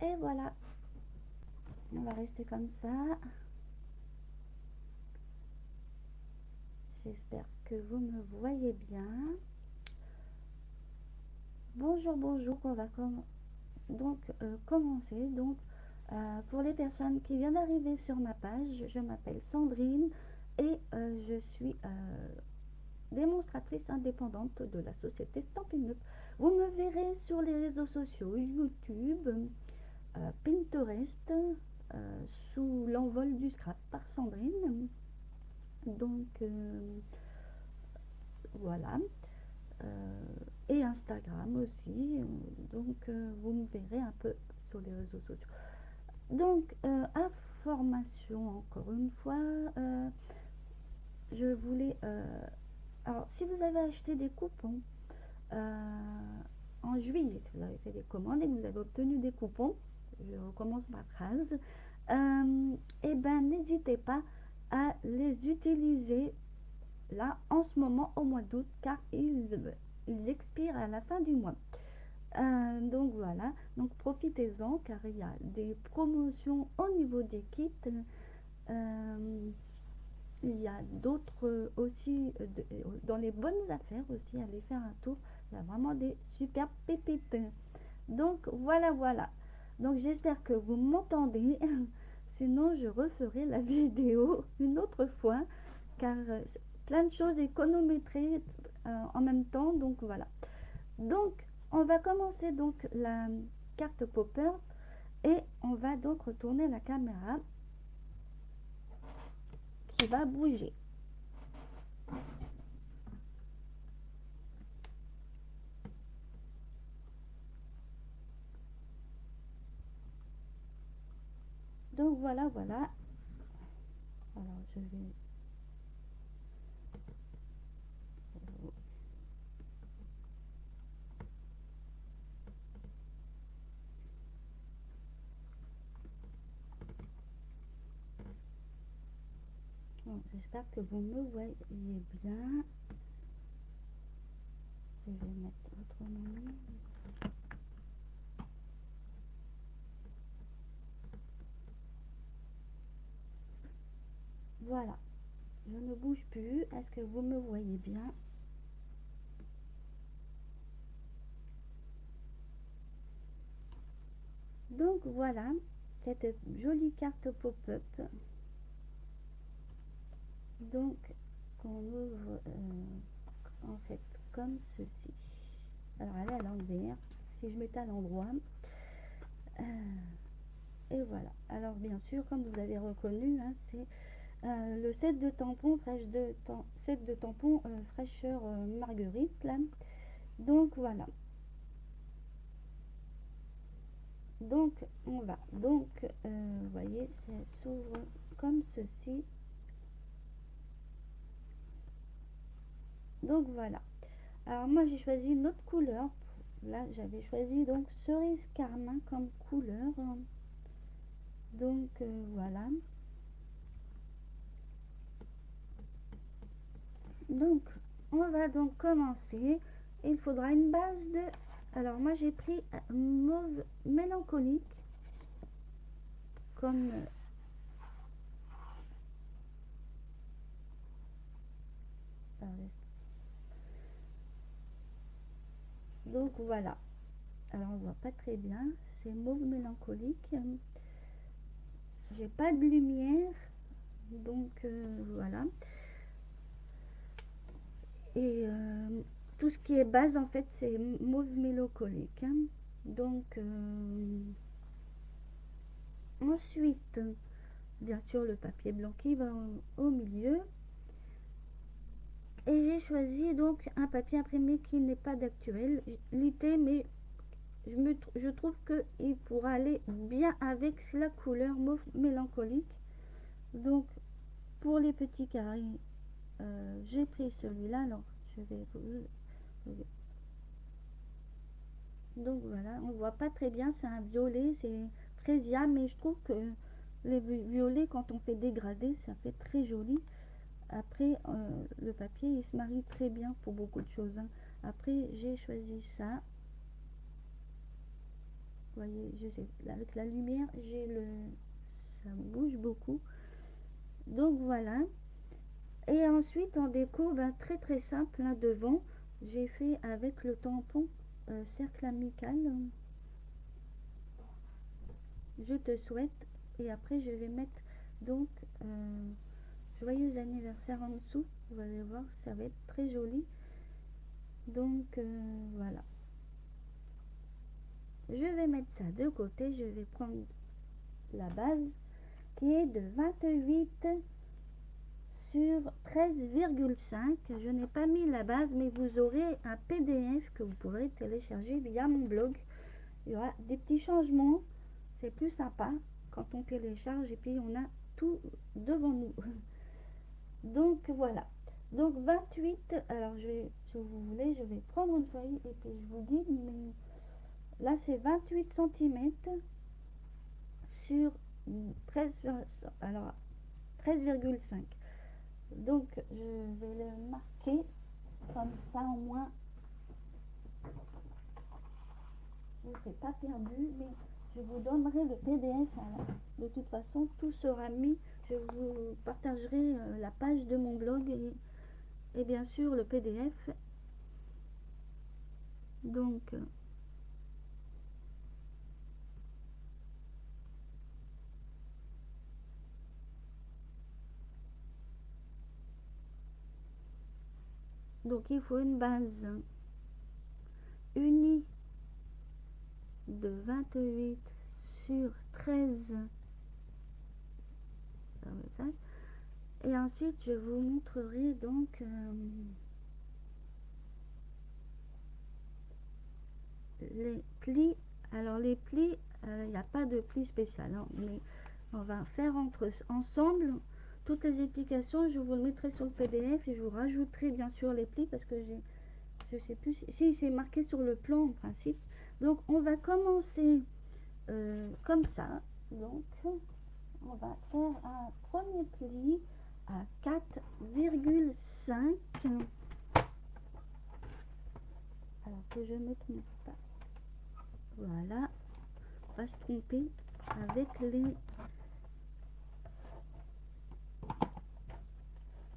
Et voilà, on va rester comme ça. J'espère que vous me voyez bien. Bonjour, bonjour, on va commencer. Donc, pour les personnes qui viennent d'arriver sur ma page, je m'appelle Sandrine et je suis démonstratrice indépendante de la société Stampin' Up. Vous me verrez sur les réseaux sociaux, YouTube, Pinterest, sous l'envol du scrap par Sandrine. Donc voilà. Et Instagram aussi. Donc vous me verrez un peu sur les réseaux sociaux. Donc information encore une fois. Je voulais. Alors si vous avez acheté des coupons en juillet, si vous avez fait des commandes et que vous avez obtenu des coupons, je recommence ma phrase, et ben n'hésitez pas à les utiliser là en ce moment au mois d'août, car ils expirent à la fin du mois. Donc voilà, donc profitez-en car il y a des promotions au niveau des kits. Il y a d'autres aussi dans les bonnes affaires aussi, allez faire un tour, il y a vraiment des super pépites. Donc voilà, voilà, donc j'espère que vous m'entendez. Sinon je referai la vidéo une autre fois, car plein de choses économétrées en même temps. Donc voilà, donc on va commencer donc la carte Popper et on va donc retourner la caméra qui va bouger. Donc voilà, voilà. Alors je vais... Bon, j'espère que vous me voyez bien. Je vais mettre autrement. Voilà, je ne bouge plus. Est-ce que vous me voyez bien? Donc voilà, cette jolie carte pop-up. Donc qu'on ouvre en fait comme ceci. Alors elle est à l'envers, si je mettais à l'endroit. Et voilà, alors bien sûr, comme vous avez reconnu, hein, c'est le set de tampons fraîcheur marguerite là. Donc voilà, donc on va donc vous voyez, ça s'ouvre comme ceci. Donc voilà, alors moi j'ai choisi une autre couleur. Là j'avais choisi donc cerise carmin comme couleur. Donc voilà, donc on va donc commencer. Il faudra une base de... Alors moi j'ai pris mauve mélancolique comme donc voilà, alors on voit pas très bien, c'est mauve mélancolique. J'ai pas de lumière, donc voilà. Et tout ce qui est base en fait c'est mauve mélancolique, hein. Donc ensuite bien sûr le papier blanc qui va au milieu. Et j'ai choisi donc un papier imprimé qui n'est pas d'actualité, mais je trouve qu'il pourra aller bien avec la couleur mauve mélancolique. Donc Pour les petits carrés, j'ai pris celui-là, alors je vais donc voilà, on voit pas très bien, c'est un violet, c'est Fresia, mais je trouve que les violets, quand on fait dégrader, ça fait très joli. Après, le papier, il se marie très bien pour beaucoup de choses, hein. Après, j'ai choisi ça. Vous voyez, je sais, avec la lumière, ça bouge beaucoup. Donc voilà. Et ensuite, en déco, ben, très très simple, là devant, j'ai fait avec le tampon cercle amical. Je te souhaite. Et après, je vais mettre donc joyeux anniversaire en dessous. Vous allez voir, ça va être très joli. Donc voilà. Je vais mettre ça de côté. Je vais prendre la base qui est de 28 sur 13,5. Je n'ai pas mis la base, mais vous aurez un PDF que vous pourrez télécharger via mon blog. Il y aura des petits changements. C'est plus sympa quand on télécharge et puis on a tout devant nous. Donc voilà. Donc 28, alors si vous voulez, je vais prendre une feuille et puis je vous dis, mais là c'est 28 cm sur 13, alors 13,5. Donc je vais le marquer comme ça, au moins vous ne serez pas perdu, mais je vous donnerai le PDF. De toute façon, tout sera mis. Je vous partagerai la page de mon blog et bien sûr le PDF. Donc il faut une base unie de 28 sur 13. Et ensuite je vous montrerai donc les plis. Alors les plis, il n'y a pas de plis spécial, hein, mais on va faire ensemble toutes les explications. Je vous le mettrai sur le PDF et je vous rajouterai bien sûr les plis parce que je sais plus si c'est marqué sur le plan en principe. Donc on va commencer comme ça. Donc on va faire un premier pli à 4,5. Alors que je ne trompe pas. Voilà, on va se tromper avec les...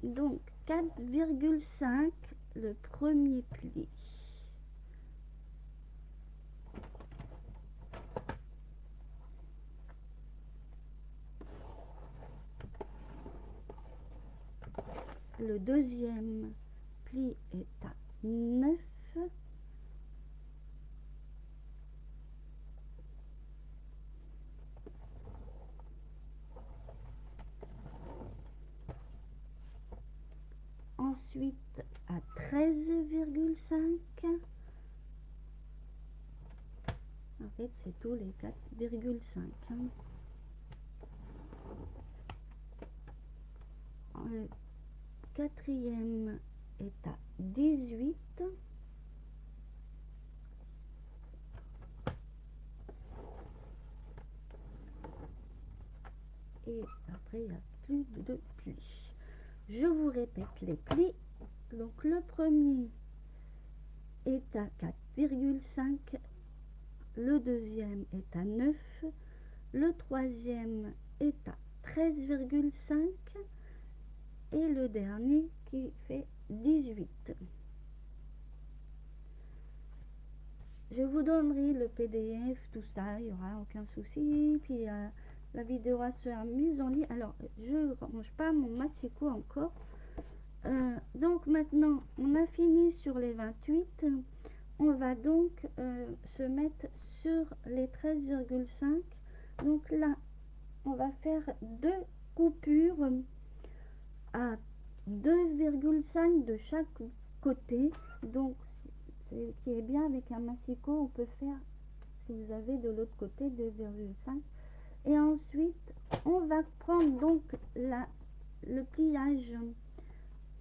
Donc 4,5 le premier pli. Le deuxième pli est à 9. Ensuite à 13,5. En fait, c'est tous les 4,5. Le quatrième est à 18. Et après, il n'y a plus de plis. Je vous répète les plis. Donc le premier est à 4,5. Le deuxième est à 9. Le troisième est à 13,5. Et le dernier qui fait 18. Je vous donnerai le PDF, tout ça, il n'y aura aucun souci. Puis la vidéo sera mise en ligne. Alors, je ne range pas mon Matsiko encore. Donc maintenant, on a fini sur les 28. On va donc se mettre sur les 13,5. Donc là, on va faire deux coupures à 2,5 de chaque côté. Donc qui est bien avec un massicot, on peut faire, si vous avez de l'autre côté, 2,5. Et ensuite on va prendre donc le pliage.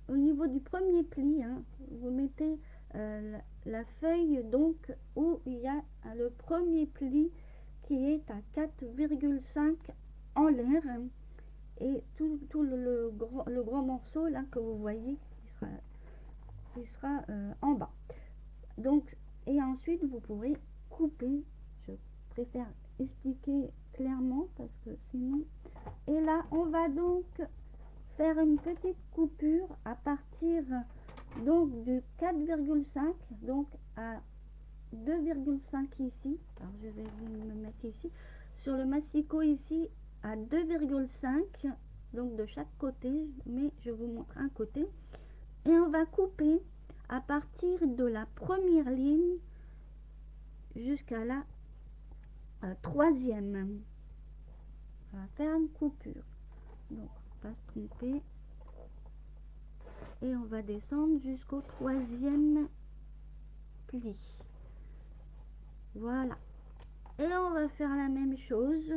Au niveau du premier pli, hein, vous mettez la feuille donc où il y a le premier pli qui est à 4,5 en l'air, et tout le gros morceau là que vous voyez qui sera en bas. Donc, et ensuite vous pourrez couper. Je préfère expliquer clairement parce que sinon. Et là on va donc faire une petite coupure à partir donc du 4,5 donc à 2,5 ici. Alors je vais vous me mettre ici sur le massicot ici à 2,5 donc de chaque côté, mais je vous montre un côté, et on va couper à partir de la première ligne jusqu'à la troisième. On va faire une coupure, donc pas se tromper, et on va descendre jusqu'au troisième pli. Voilà, et on va faire la même chose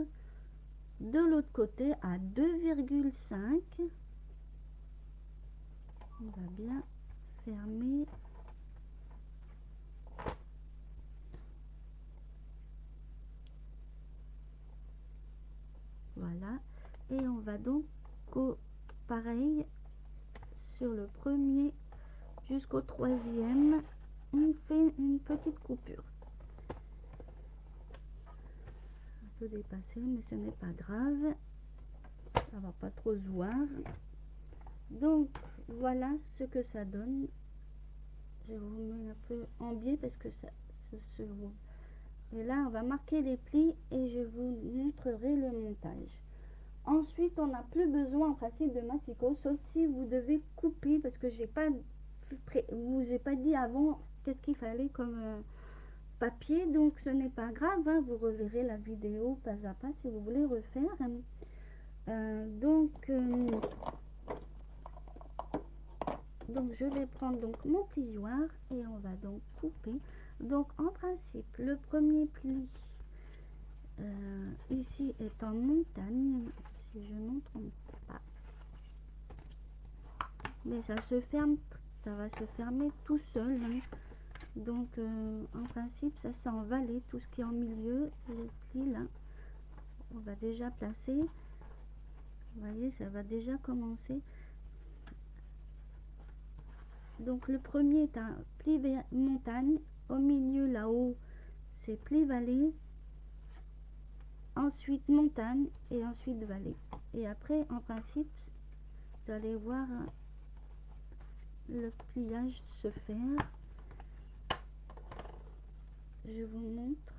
de l'autre côté à 2,5. On va bien fermer. Voilà, et on va donc pareil sur le premier jusqu'au troisième, on fait une petite coupure. Un peu dépassé, mais ce n'est pas grave, ça va pas trop se voir. Donc voilà ce que ça donne. Je vous mets un peu en biais parce que ça se voit. Et là on va marquer les plis et je vous montrerai le montage. Ensuite on n'a plus besoin en principe de massicot, sauf si vous devez couper, parce que j'ai pas vous ai pas dit avant qu'est-ce qu'il fallait comme papier, donc ce n'est pas grave, hein, vous reverrez la vidéo pas à pas si vous voulez refaire. Donc je vais prendre donc mon plioir et on va donc couper. Donc en principe le premier pli ici est en montagne, si je ne me trompe pas, mais ça se ferme, ça va se fermer tout seul, hein. Donc en principe ça s'en va aller, tout ce qui est en milieu, les plis là on va déjà placer. Vous voyez, ça va déjà commencer. Donc le premier est un pli montagne, au milieu là-haut c'est pli vallée, ensuite montagne et ensuite vallée. Et après en principe vous allez voir le pliage se faire. Je vous montre.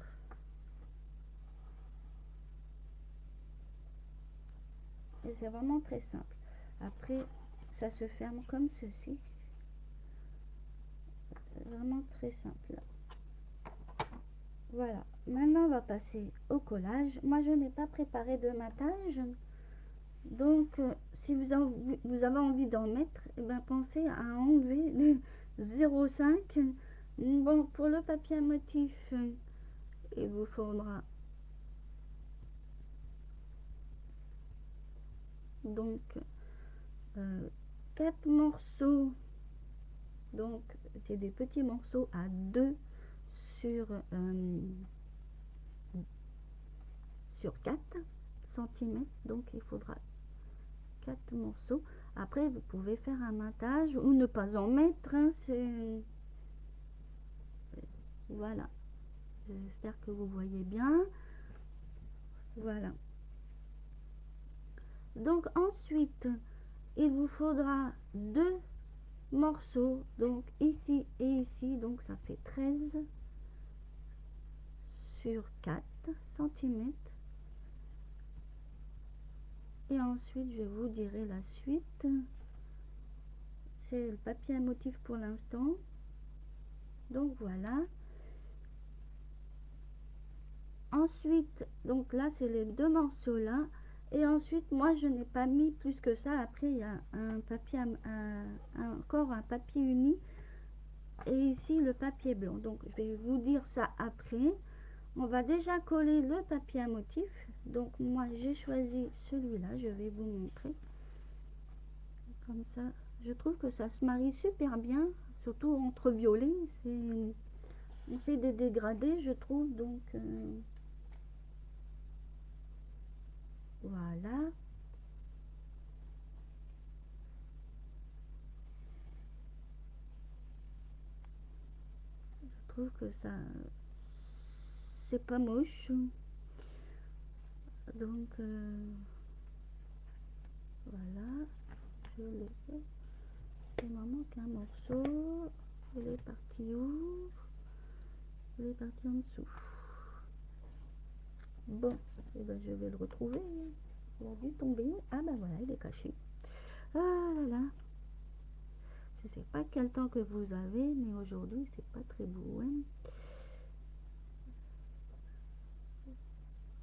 Et c'est vraiment très simple. Après ça se ferme comme ceci. Vraiment très simple. Voilà, maintenant on va passer au collage. Moi je n'ai pas préparé de matage, donc si vous avez envie d'en mettre, et ben pensez à enlever les 0,5. Bon, pour le papier à motif, il vous faudra donc 4 morceaux, donc c'est des petits morceaux à 2 sur 4 cm, donc il faudra 4 morceaux. Après vous pouvez faire un matage ou ne pas en mettre, hein, voilà, j'espère que vous voyez bien. Voilà, donc ensuite il vous faudra 2 morceaux, donc ici et ici, donc ça fait 13 sur 4 cm. Et ensuite je vous dirai la suite. C'est le papier à motif pour l'instant, donc voilà. Ensuite donc là c'est les 2 morceaux là, et ensuite moi je n'ai pas mis plus que ça. Après il y a un papier encore un papier uni, et ici le papier blanc, donc je vais vous dire ça après. On va déjà coller le papier à motif, donc moi j'ai choisi celui-là, je vais vous montrer. Comme ça, je trouve que ça se marie super bien, surtout entre violets. On fait des dégradés, je trouve, donc voilà. Je trouve que ça, c'est pas moche. Donc voilà, je l'ai fait. Il m'en manque un morceau. Il est parti où? Il est parti en dessous. Bon, et ben je vais le retrouver. Il a dû tomber. Ah ben voilà, il est caché. Ah là là. Je sais pas quel temps que vous avez, mais aujourd'hui c'est pas très beau. Hein.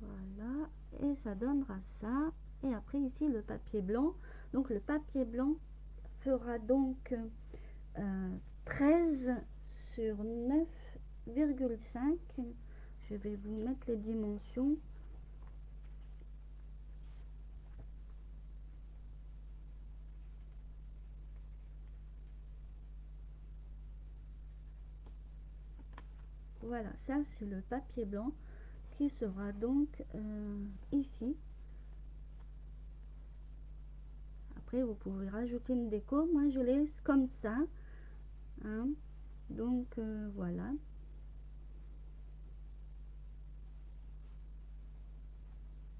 Voilà, et ça donnera ça. Et après ici le papier blanc. Donc le papier blanc fera donc 13 sur 9,5. Je vais vous mettre les dimensions. Voilà, ça c'est le papier blanc qui sera donc ici. Après vous pouvez rajouter une déco, moi je laisse comme ça. Hein. Donc voilà.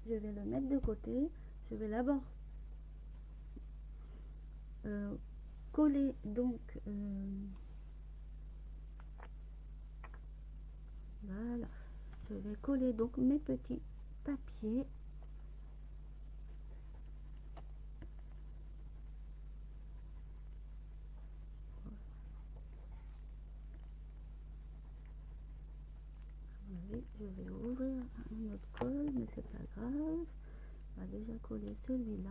Je vais le mettre de côté. Je vais d'abord coller donc voilà. Je vais coller donc mes petits papiers. Je vais ouvrir un autre col, mais c'est pas grave. On va déjà coller celui-là.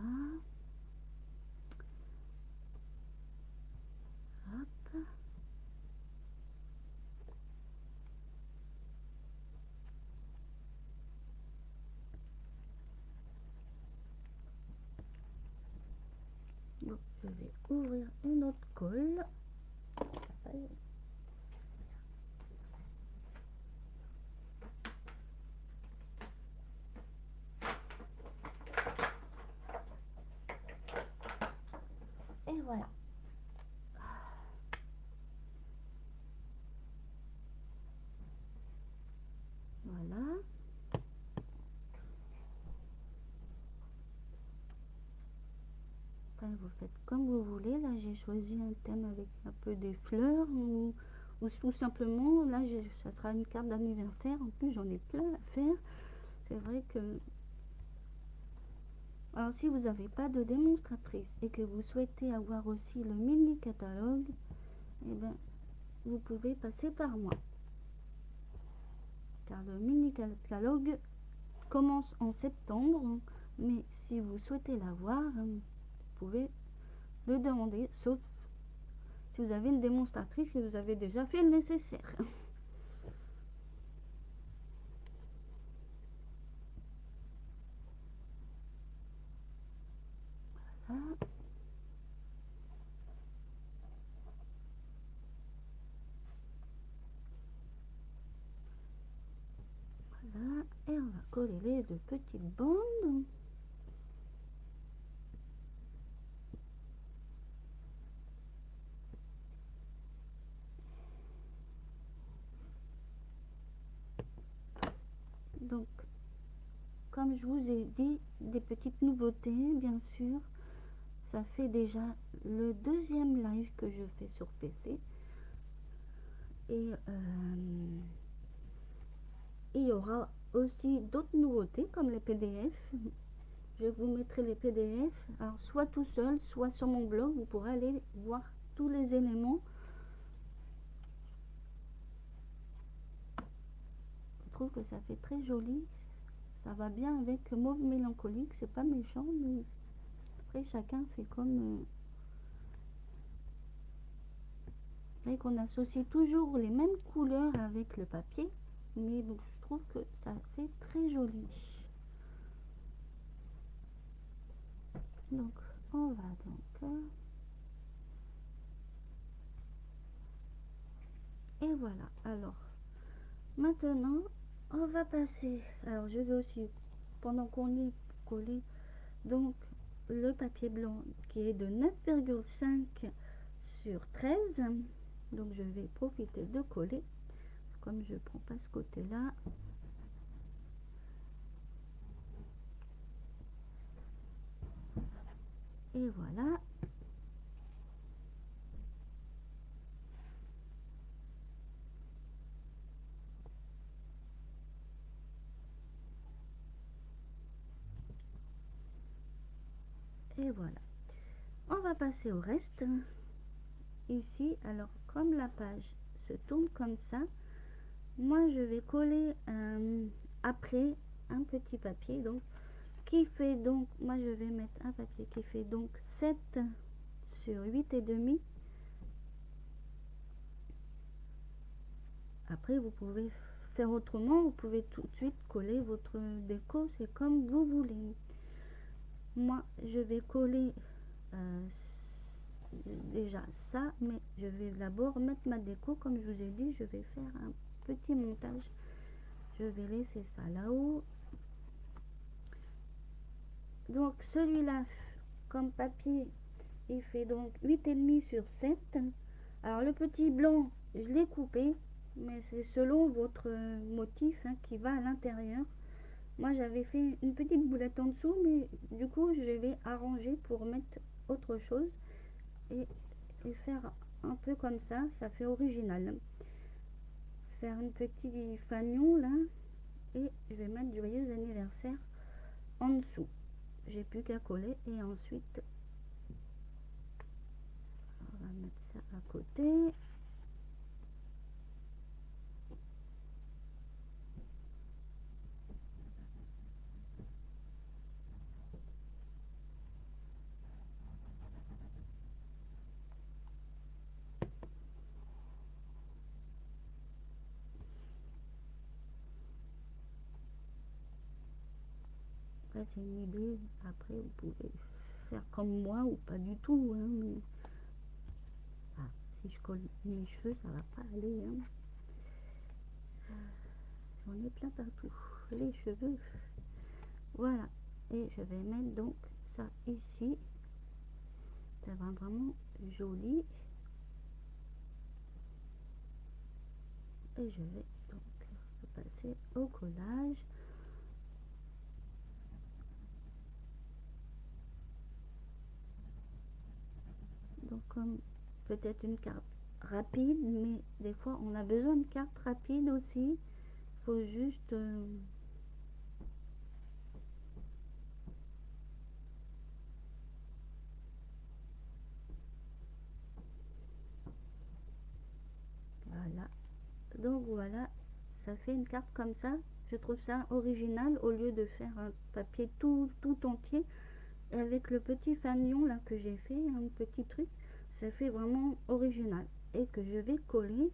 Hop. Bon, je vais ouvrir une autre colle. Et voilà. Voilà. Après, vous faites comme vous voulez. Là, j'ai choisi un thème avec un peu des fleurs ou tout simplement, là, ça sera une carte d'anniversaire. En plus, j'en ai plein à faire. C'est vrai que... Alors, si vous n'avez pas de démonstratrice et que vous souhaitez avoir aussi le mini catalogue, eh ben, vous pouvez passer par moi. Car le mini catalogue commence en septembre, mais si vous souhaitez l'avoir, vous pouvez le demander, sauf si vous avez une démonstratrice et vous avez déjà fait le nécessaire. Voilà. Voilà. Et on va coller les deux petites bandes. Donc, comme je vous ai dit, des petites nouveautés, bien sûr. Ça fait déjà le deuxième live que je fais sur PC. Et il y aura aussi d'autres nouveautés comme les PDF. Je vous mettrai les PDF, alors soit tout seul, soit sur mon blog. Vous pourrez aller voir tous les éléments. Je trouve que ça fait très joli. Ça va bien avec mauve mélancolique. C'est pas méchant, mais après chacun fait comme... Et qu'on associe toujours les mêmes couleurs avec le papier. Mais donc, je trouve que ça fait très joli. Donc, on va donc Et voilà, alors maintenant on va passer, alors je vais aussi, pendant qu'on est collé, donc le papier blanc qui est de 9,5 sur 13, donc je vais profiter de coller, comme je prends pas ce côté là. Et voilà. Et voilà. On va passer au reste. Ici, alors comme la page se tourne comme ça, moi je vais coller après un petit papier, donc qui fait donc, moi je vais mettre un papier qui fait donc 7 sur 8 et demi. Après vous pouvez faire autrement, vous pouvez tout de suite coller votre déco, c'est comme vous voulez. Moi je vais coller déjà ça, mais je vais d'abord mettre ma déco. Comme je vous ai dit, je vais faire un petit montage. Je vais laisser ça là-haut. Donc celui-là, comme papier, il fait donc 8,5 sur 7. Alors le petit blanc, je l'ai coupé, mais c'est selon votre motif qui va à l'intérieur. Moi j'avais fait une petite boulette en dessous, mais du coup je vais arranger pour mettre autre chose et faire un peu comme ça fait original. Faire un petit fanion là, et je vais mettre joyeux anniversaire en dessous. J'ai plus qu'à coller et ensuite on va mettre ça à côté. Après c'est une idée, après vous pouvez faire comme moi ou pas du tout mais... Ah, si je colle mes cheveux ça va pas aller j'en ai plein partout les cheveux. Voilà, et je vais mettre donc ça ici, ça va vraiment joli. Et je vais donc passer au collage. Donc comme peut-être une carte rapide, mais des fois on a besoin de cartes rapides aussi. Il faut juste voilà. Donc voilà, ça fait une carte comme ça. Je trouve ça original au lieu de faire un papier tout entier. Et avec le petit fanion là que j'ai fait, un petit truc, ça fait vraiment original. Et que je vais coller.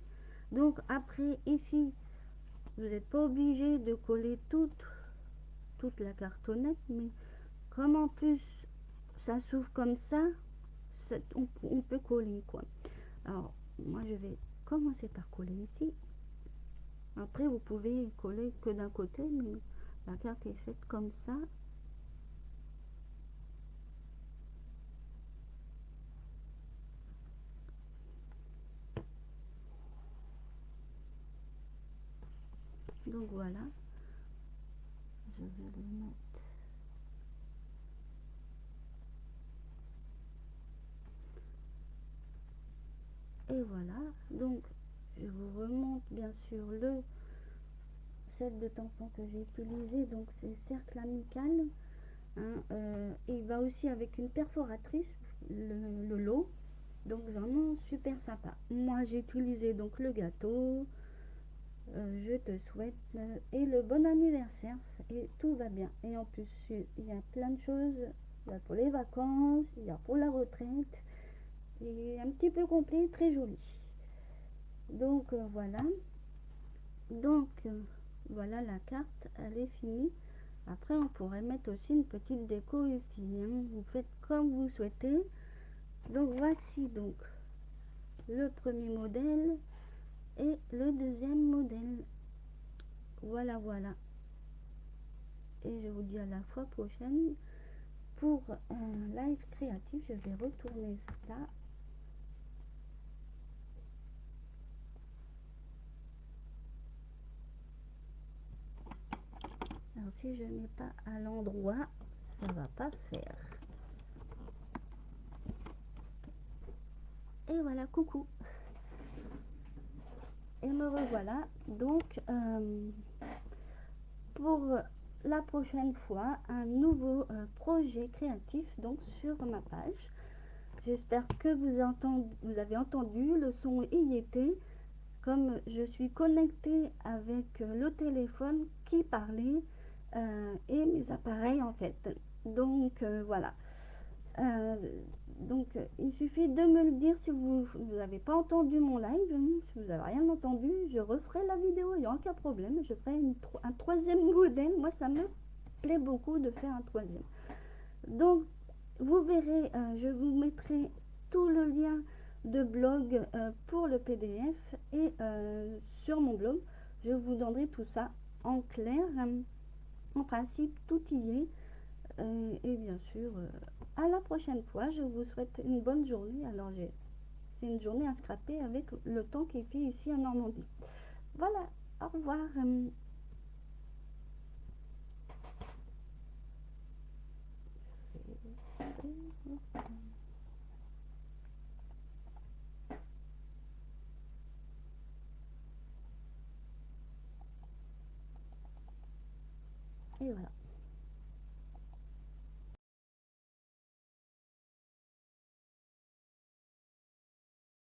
Donc après ici, vous n'êtes pas obligé de coller toute la cartonnette, mais comme en plus ça s'ouvre comme ça, on peut coller quoi. Alors moi je vais commencer par coller ici. Après vous pouvez coller que d'un côté, mais la carte est faite comme ça. Donc voilà, je vais le mettre. Et voilà, donc je vous remonte bien sûr le set de tampons que j'ai utilisé, donc c'est cercle amical. Il va aussi avec une perforatrice, le lot, donc vraiment super sympa. Moi j'ai utilisé donc le gâteau, je te souhaite et le bon anniversaire, et tout va bien. Et en plus il y a plein de choses, il y a pour les vacances, il y a pour la retraite, et un petit peu complet, très joli. Donc voilà, donc voilà, la carte elle est finie. Après on pourrait mettre aussi une petite déco ici, vous faites comme vous souhaitez. Donc voici donc le premier modèle. et le deuxième modèle. Voilà, voilà. Et je vous dis à la fois prochaine pour un live créatif. Je vais retourner ça. Alors si je mets pas à l'endroit, ça va pas faire. Et voilà, coucou. Et me revoilà. Donc pour la prochaine fois, un nouveau projet créatif donc sur ma page. J'espère que vous avez entendu, le son y était. Comme je suis connectée avec le téléphone qui parlait et mes appareils en fait. Donc voilà. Donc il suffit de me le dire si vous n'avez pas entendu mon live, si vous n'avez rien entendu, je referai la vidéo, il n'y a aucun problème, je ferai un troisième modèle, moi ça me plaît beaucoup de faire un troisième. Donc vous verrez, je vous mettrai tout le lien de blog pour le PDF et sur mon blog, je vous donnerai tout ça en clair. En principe, tout y est. Et bien sûr, à la prochaine fois. Je vous souhaite une bonne journée. Alors, c'est une journée à scraper avec le temps qui fait ici en Normandie. Voilà, au revoir. Et voilà.